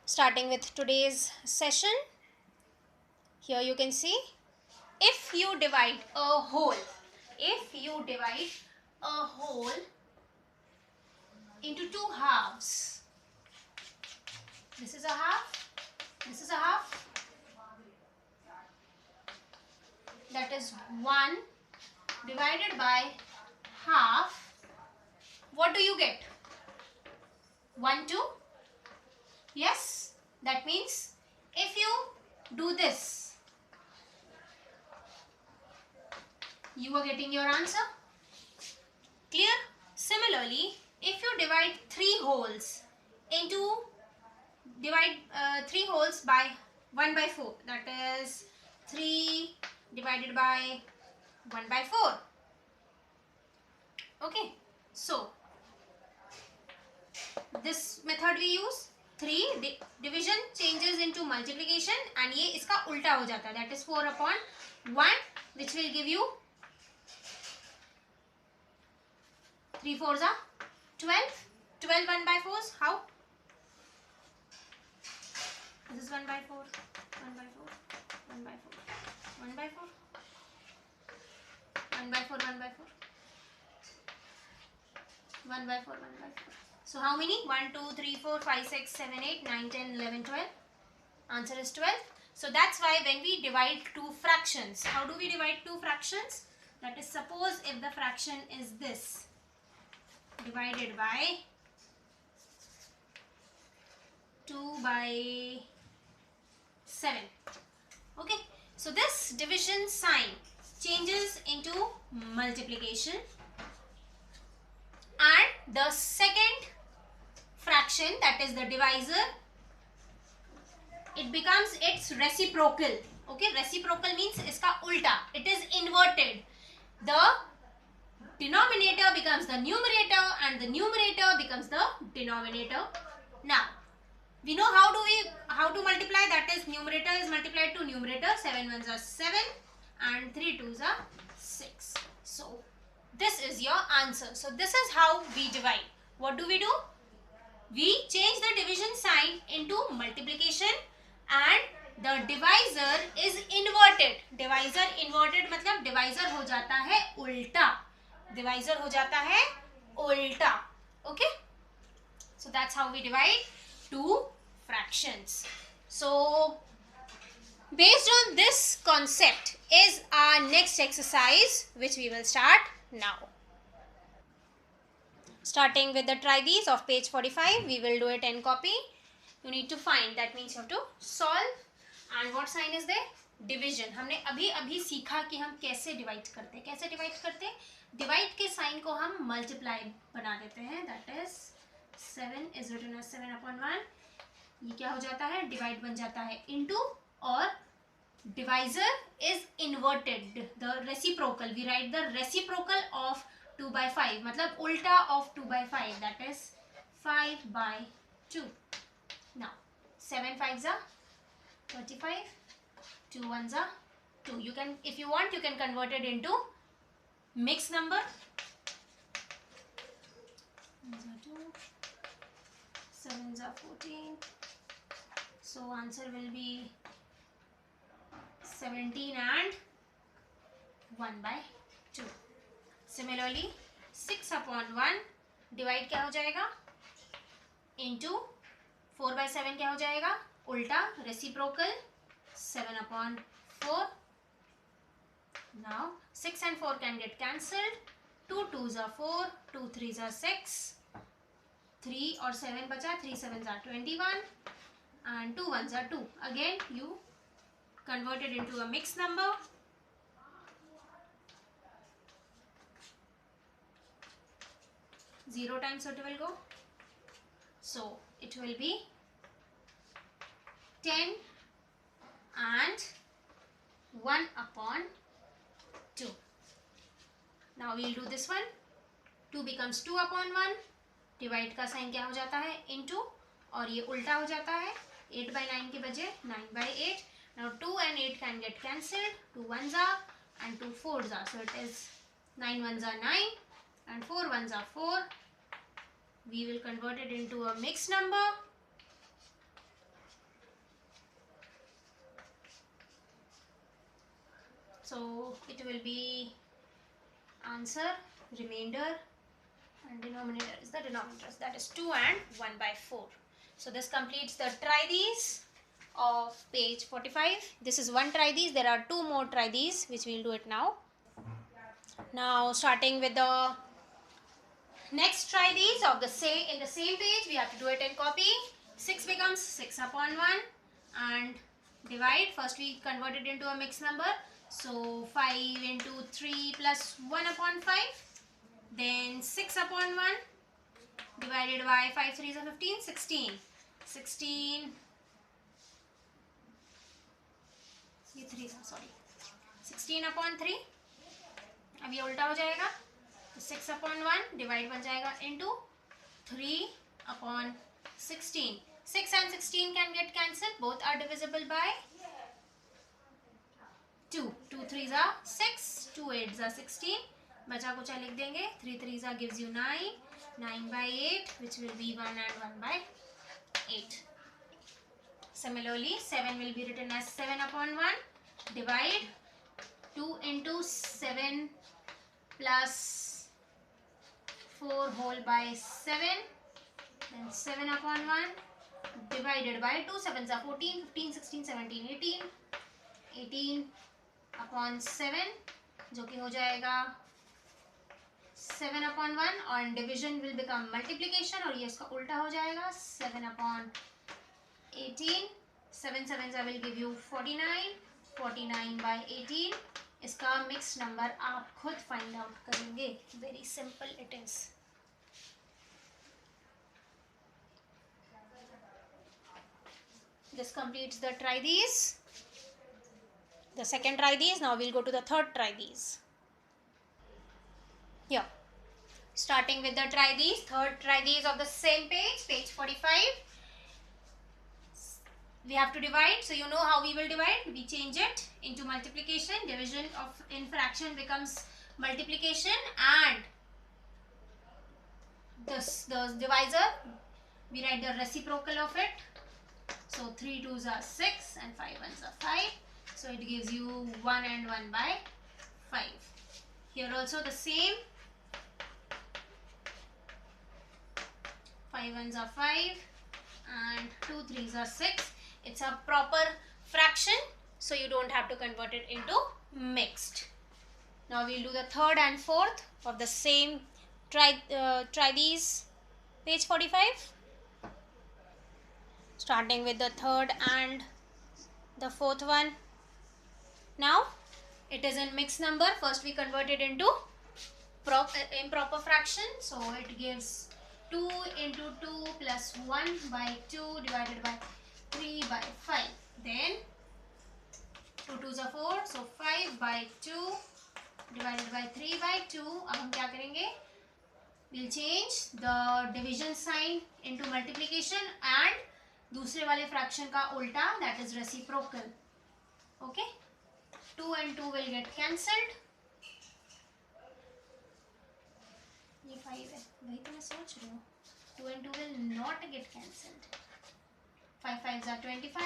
Starting with today's session, here you can see if you divide a whole, into two halves, this is a half, this is a half, that is 1 divided by half, what do you get? 1, 2? Yes, that means if you do this, you are getting your answer. Clear? Similarly, if you divide three holes by 1 by 4, that is 3 divided by 1 by 4. Okay, so this method we use. 3 division changes into multiplication and ये इसका उल्टा हो जाता है, that is 4 upon 1, which will give you 3 4s are 12. 12 1 by 4s. How? This is 1 by 4, 1 by 4, 1 by 4, 1 by 4, 1 by 4, 1 by 4, 1 by 4, 1 by 4. So how many? 1 2 3 4 5 6 7 8 9 10 11 12. Answer is 12. So that's why when we divide two fractions, how do we divide two fractions? That is, suppose if the fraction is this, divided by 2 by 7. Okay, so this division sign changes into multiplication, and the second fraction, that is the divisor, it becomes its reciprocal. Okay, reciprocal means iska ulta, it is inverted. The denominator becomes the numerator and the numerator becomes the denominator. Now we know how to multiply, that is numerator is multiplied to numerator. 7 ones are 7 and 3 twos are 6. So this is your answer. So this is how we divide. What do? We change the division sign into multiplication and the divisor is inverted. Divisor inverted मतलब divisor हो जाता है उल्टा. Divisor हो जाता है उल्टा. Okay? So that's how we divide two fractions. So based on this concept is our next exercise, which we will start now. Starting with the try these of page 45, we will do it in copy. You need to find, that means you have to solve. And what sign is there? Division. हमने अभी सीखा कि हम कैसे divide करते हैं. Divide के sign को हम मल्टीप्लाई बना देते हैं. That is 7 is written as 7 upon 1. ये क्या हो जाता है? डिवाइड बन जाता है इनटू, और divisor is inverted. The reciprocal, we write the reciprocal of 2 by 5, मतलब उल्टा of 2 by 5, that is 5 by 2. Now 7 5s are 35, 2 1s are 2. You can, if you want, you can convert it into mixed number. 1s are 2, 7s are 14. So answer will be 17 and 1 by 2. Similarly 6 upon 1 divide क्या हो जाएगा? Into 4 by 7 क्या हो जाएगा? उल्टा, reciprocal 7 upon 4. Now 6 and 4 can get cancelled. 2 2s are 4, 2 3s are 6, 3 और 7 बचा, 3 7s are 21 and 2 1s are 2. Again you convert it into a mixed number. 0 times what will go? So it will be 10 and 1 upon 2. Now we will do this one. 2 becomes 2 upon 1. Divide का sign क्या हो जाता है? Into, और ये उल्टा हो जाता है. 8 by 9 के बजे 9 by 8. Now 2 and 8 can get cancelled. 2 1s are and 2 4s are. So it is 9 1s are 9 and 4 1s are 4. We will convert it into a mixed number. So it will be answer, remainder, and denominator is the denominator, that is 2 and 1 by 4. So this completes the try these of page 45. This is one try these. There are two more try these which we will do it now. Now starting with the next try these of the in the same page, we have to do it in copy. 6 becomes 6 upon 1 and divide. First we convert it into a mixed number. So 5 into 3 plus 1 upon 5. Then 6 upon 1 divided by 5 3s are 15, 16. 16, ये 3 sorry, 16 upon 3. अब ये उल्टा हो जाएगा, तो 6 upon 1 divide बन जाएगा into 3 upon 16. 6 and 16 can get cancelled. Both are divisible by 2. 2 3s are 6, 2 8s are 16. बचा कुचा लिख देंगे. 3 3s are gives you 9. 9 by 8 which will be 1 and 1 by 8. Similarly 7 will be written as 7 upon 1. Divide 2 into 7 plus 4 whole by 7. Then 7 upon 1 divided by 2 7s are 14, 15, 16, 17, 18. 18 upon 7 जो कि हो जाएगा 7 upon 1 और division will become multiplication और ये इसका उल्टा हो जाएगा 7 upon 18. 7 7s will give you 49. 49 by 18. इसका mixed number आप खुद find out करेंगे. Very simple it is. This completes the try these. The second try these. Now we'll go to the third try these. Here, starting with the try these, third try these of the same page, page 45. We have to divide, so you know how we will divide. We change it into multiplication. Division of in fraction becomes multiplication, and the divisor we write the reciprocal of it. So 3 2s are 6 and 5 1s are 5. So it gives you 1 and 1 by 5. Here also the same. 5 1s are 5 and 2 3s are 6. It's a proper fraction, so you don't have to convert it into mixed. Now we'll do the third and fourth of the same try these, page 45. Starting with the third and the fourth one. Now it is in mixed number. First we convert it into improper fraction. So it gives 2 into 2 plus 1 by 2 divided by 3 by 5. Then 2 2s are 4. So 5 by 2 divided by 3 by 2. अब हम क्या करेंगे? We'll change the division sign into multiplication and दूसरे वाले fraction का उल्टा, that is reciprocal. Okay? 2 and 2 will get cancelled. ये 5 है, वही तो मैं सोच रही हूँ. 2 and 2 will not get cancelled. 5 5s are 25.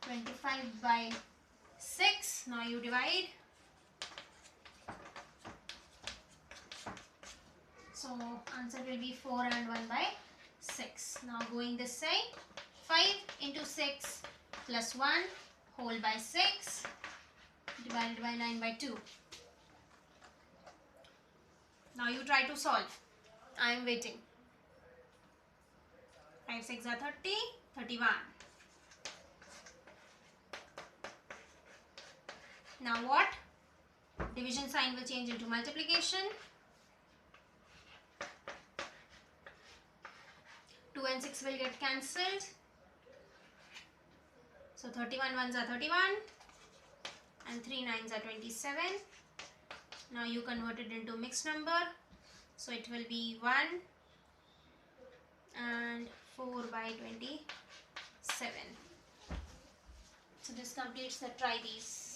25 by 6. Now you divide. So answer will be 4 and 1 by 6. Now going this side. 5 into 6 plus 1 whole by 6 divided by 9 by 2. Now you try to solve. I am waiting. 5 6 are 30, 31. Now what? Division sign will change into multiplication. 2 and 6 will get cancelled. So 31 1s are 31 and 3 9s are 27. Now you convert it into mixed number. So it will be 1 and 4 by 27. So this completes the try these.